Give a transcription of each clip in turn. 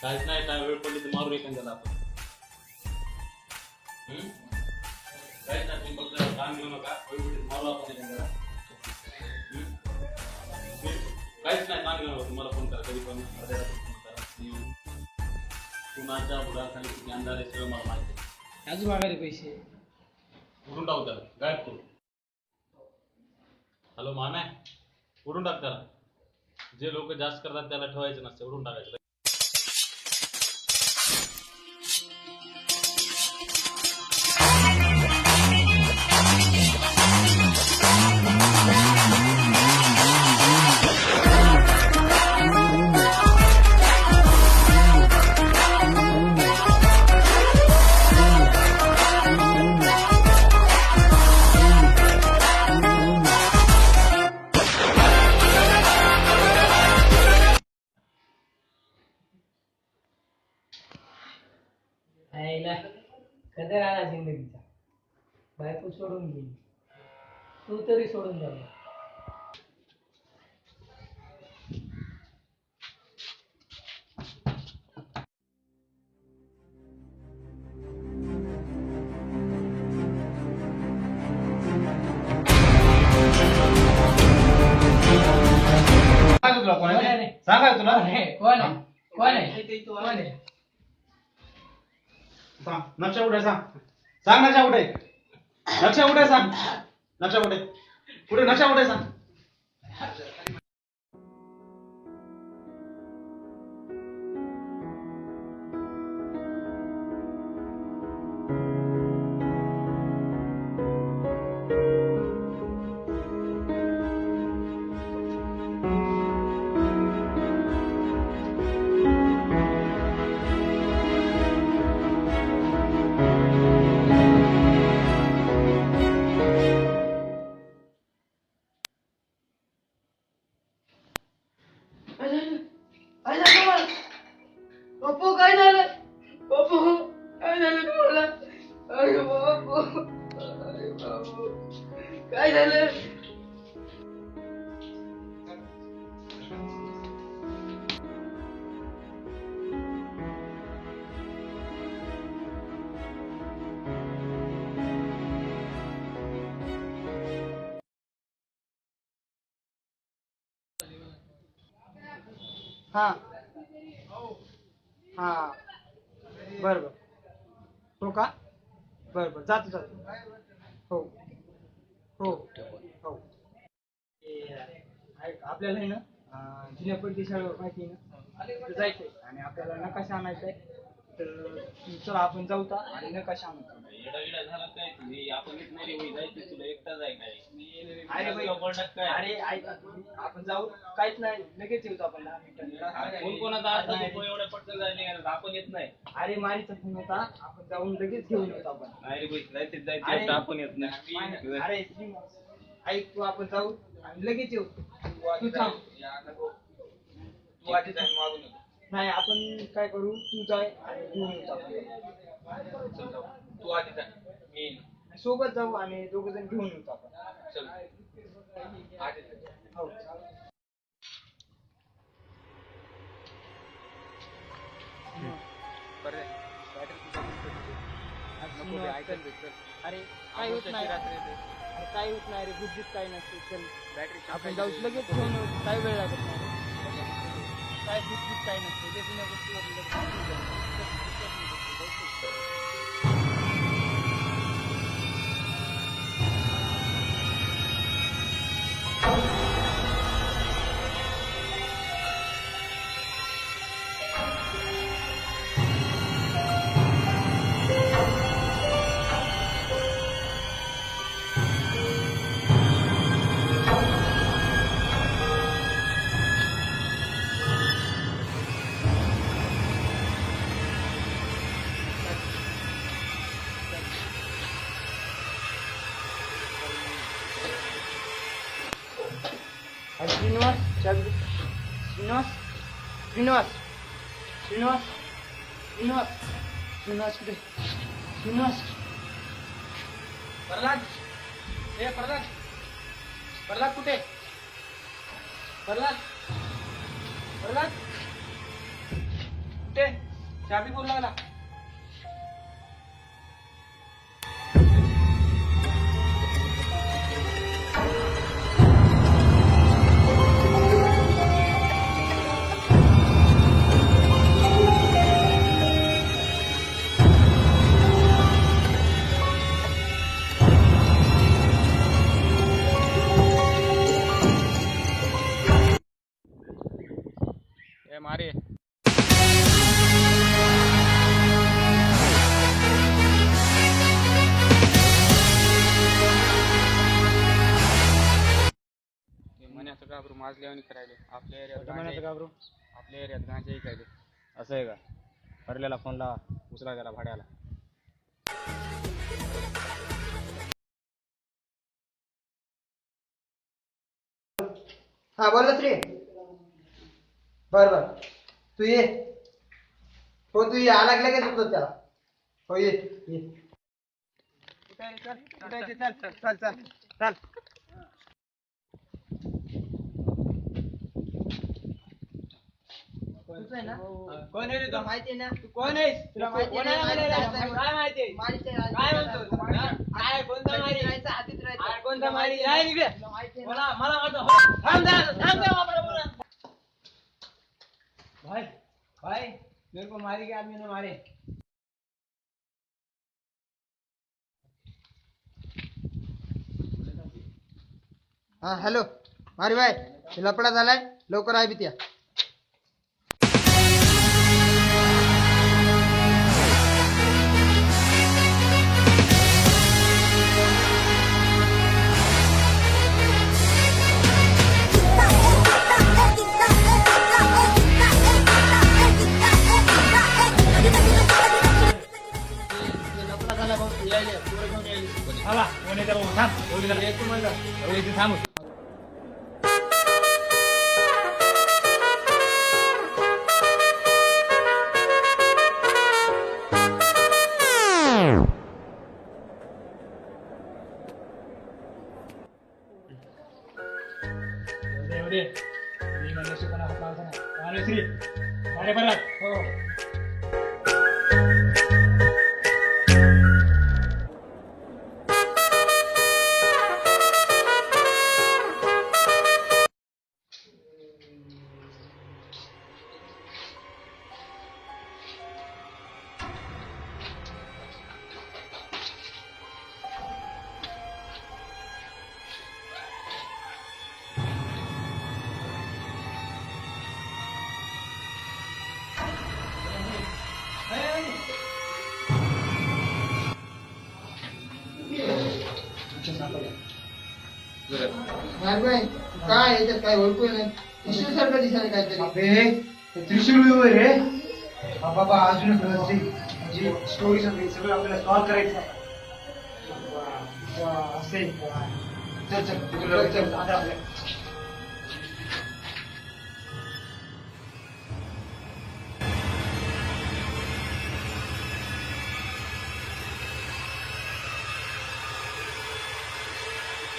काहीच नाही, काय वेळ पडली तर मारू एखाद्याला आपण. काहीच नाही, तुम्ही फक्त काम घेऊ नका, वेळ पडली तर मारू आपण एखाद्याला. काहीच नाही, काम घेऊ नका. तुम्हाला फोन करा कधी पण, फोन करा. कुणाच्या बुडाखाली किती अंधार आहे सगळं मला माहिती आहे. अजून मागायचे पैसे उडून टाकू त्याला, गायब करू. हॅलो माम्या, उडून टाक त्याला. जे लोक जास्त करतात त्याला ठेवायचं नसतं, उडून टाकायचं. कदर आला जिंदगीचा. बायको सोडून गेली, तू तरी सोडून जा. सांगा तुला कोण आहे कोण आहे सांग नक्षा कुठे सांग सांग नक्षा कुठे नक्षा कुठे सांग नक्षा कुठे कुठे नक्षा कुठे सांग पप्पू काय झालं? पप्पू काय झालं तुम्हाला? अरे बापू, अरे बापू काय झालं? हा हा बर बर हो का बर बर जातो जातो हो हो हो आपल्याला आहे ना जुन्या पडकी शाळेवर माहिती आहे ना तिथं जायचंय आणि आपल्याला नकाशा आणायचा आहे तर चला आपण जाऊ का आणि नकाशा आणू. येडा झाला काय तुम्ही? आपण येत नाही रे, जायचं तुला एकटाच आहे काय? अरे ऐक आपण जाऊ काहीच नाही लगेच येऊ आपण 10 मिनिटांनी. कोण कोणाचा आता एवढ्या पटकन जायला आपण येत नाही. अरे मारीचा फोन होता आपण जाऊन लगेच घेऊन येतो आपण. नाही रे भाई, जायचं आपण येत नाही. अरे ऐक तू आपण जाऊ आणि लगेच येऊ. तू थांब तू आधी जाऊन मागून येतो. नाही आपण काय करू तू जाय आणि घेऊन येतो आपण. तू आधी जा मी येईन. सोबत जाऊ आणि दोघ जण घेऊन येतो आपण. चल आधी जा. हो अरे काय होत नाही काय होत नाही रे बुद्धीत काय नसते. चल बॅटरी आपण जाऊ लगेच घेऊन येऊ. काय वेळ लागत नाही काय बुद्धीत काय नसते जे जुन्या गोष्टीवर श्रीनिवास श्रीनिवास श्रीनिवास श्रीनिवास श्रीनिवास श्रीनिवास कुठे श्रीनिवास प्रल्हाद हे प्रल्हाद प्रल्हाद कुठे प्रल्हाद प्रल्हाद कुठे चाबी बोल लागला. ए मारे मण्याचं घाबरू माजल्यावानी करायले आपल्या एरियात घाबरू आपल्या एरियात गांजाही कायले. असं आहे का? भरलेला फोन लावा, उचला त्याला भाड्याला. हा बोलत रे. बर बर तू ये. हो तू ये आला की लगेच उचलत त्याला. हो ये ये. चल चल चल चल चल. तुझं आहे ना? कोण आहे रे तुला तू? माहिती आहे ना? तू कोण आहेस? तुला माहिती आहे ना? कोणाला मारीत मारायला? राहायचं. काय माहिती आहे? मारीत राहायचं. काय म्हणतो? हा? काय कोणता मारी? राहायचं, हातीत राहायचं. काय कोणता तुला मारी? माहिती आहे काय ना? इकडे? तुला माहिती आहे ना? मला वाटतं थांब जा बाबा. भाई भाई मेरे को मारी के आदमी ने मारे. हा हॅलो मारी बाय लपडा झालाय लवकर आहे बित्या. लपडा झाला भाऊ यायले पोरं घेऊन यायले. आला, कोण येते भाऊ? थांब. बोलू त्याला. येतो म्हणलं. हो, इथे थांब. येऊ दे. मी म्हणण्याशी कोणा हात लावायचा नाही. मानवी श्री. अरे बरं. हो. मारी बाय काय याच्यात काय ओळखू नाही. त्रिशूल सारखं दिसायला काहीतरी. त्रिशूळ रे. हा बाबा अजून जी स्टोरी सगळं आपल्याला सॉल्व करायचं आहे. असे चल चल चल आता आपल्या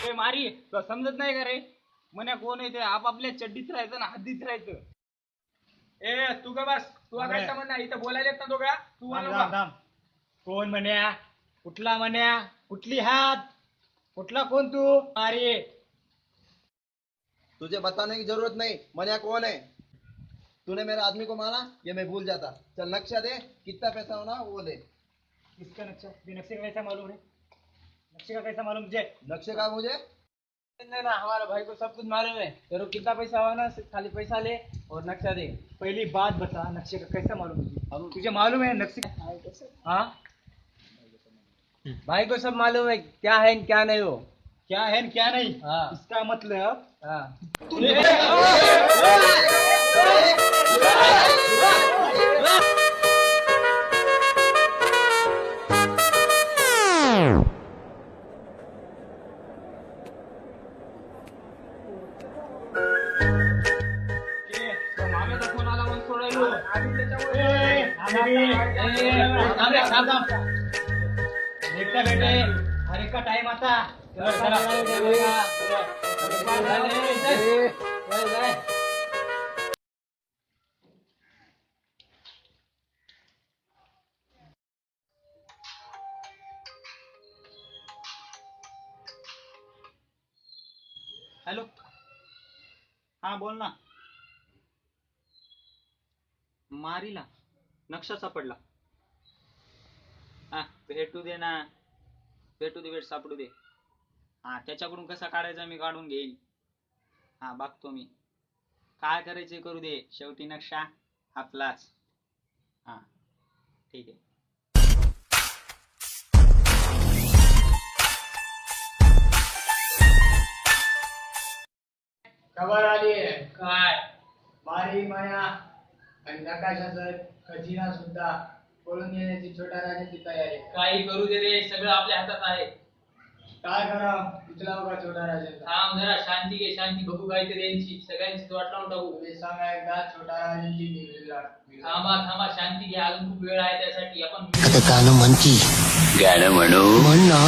ए मारी तुला समजत नाही का रे? मन्या कोण आहे ते आपापल्या चड्डीत राहायचं ना हद्दीत राहायचं. ए तू का बस तू अरे. काय म्हणणार इथं बोलायला येत ना दोघा तू थांब, बोल थांब, थांब. कोण म्हण्या? कुठला म्हण्या? कुठली हात? कुठला कोण तू? अरे तुझे बताने की जरूरत नहीं. मनिया कौन है? तूने मेरे आदमी को मारा ये मैं भूल जाता. चल नक्शा दे कितना पैसा होना वो दे. किसका नक्शा? ये नक्शे का कैसा मालूम है? नक्शे का कैसा मालूम तुझे? नक्शे का मुझे नहीं ना हमारा भाई को सब कुछ मालूम है. तेरे को कितना पैसा हुआ ना खाली पैसा ले और नक्शा दे. पहली बात बता, नक्शे का कैसा मालूम तुझे? तुझे मालूम है नक्शे? हाँ, भाई को सब मालूम है क्या है क्या नहीं हो. क्या है न क्या नहीं. हाँ. इसका मतलब हाँ. मामेचा फोन आला म्हणून सोडायलो. देखता बेटे, हरे का टाइम आता. हा बोल ना. मारीला नक्षा सापडला. हा भेटू दे ना, भेटू दे, भेट सापडू दे. हा त्याच्याकडून कसा काढायचा मी काढून घेईल. हा बघतो मी, काय करायचे करू दे, शेवटी नक्षा आपलाच. हा ठीक आहे. खबर आली आहे. काय मारी माया आणि नकाशासह खजिना सुद्धा पळून येण्याची छोटा राजाची तयारी. काही करू दे रे, सगळं आपल्या हातात आहे. काय करावं इथला बघा छोटा राजाचा. थांब जरा, शांती घे, शांती बघू काहीतरी यांची, सगळ्यांची वाट लावून टाकू. तुम्ही सांगा एकदा छोटा राजाची निघलेला. थांबा थांबा, शांती घ्या, अजून खूप वेळ आहे त्यासाठी. आपण गाणं म्हणती गाणं म्हणू म्हण ना.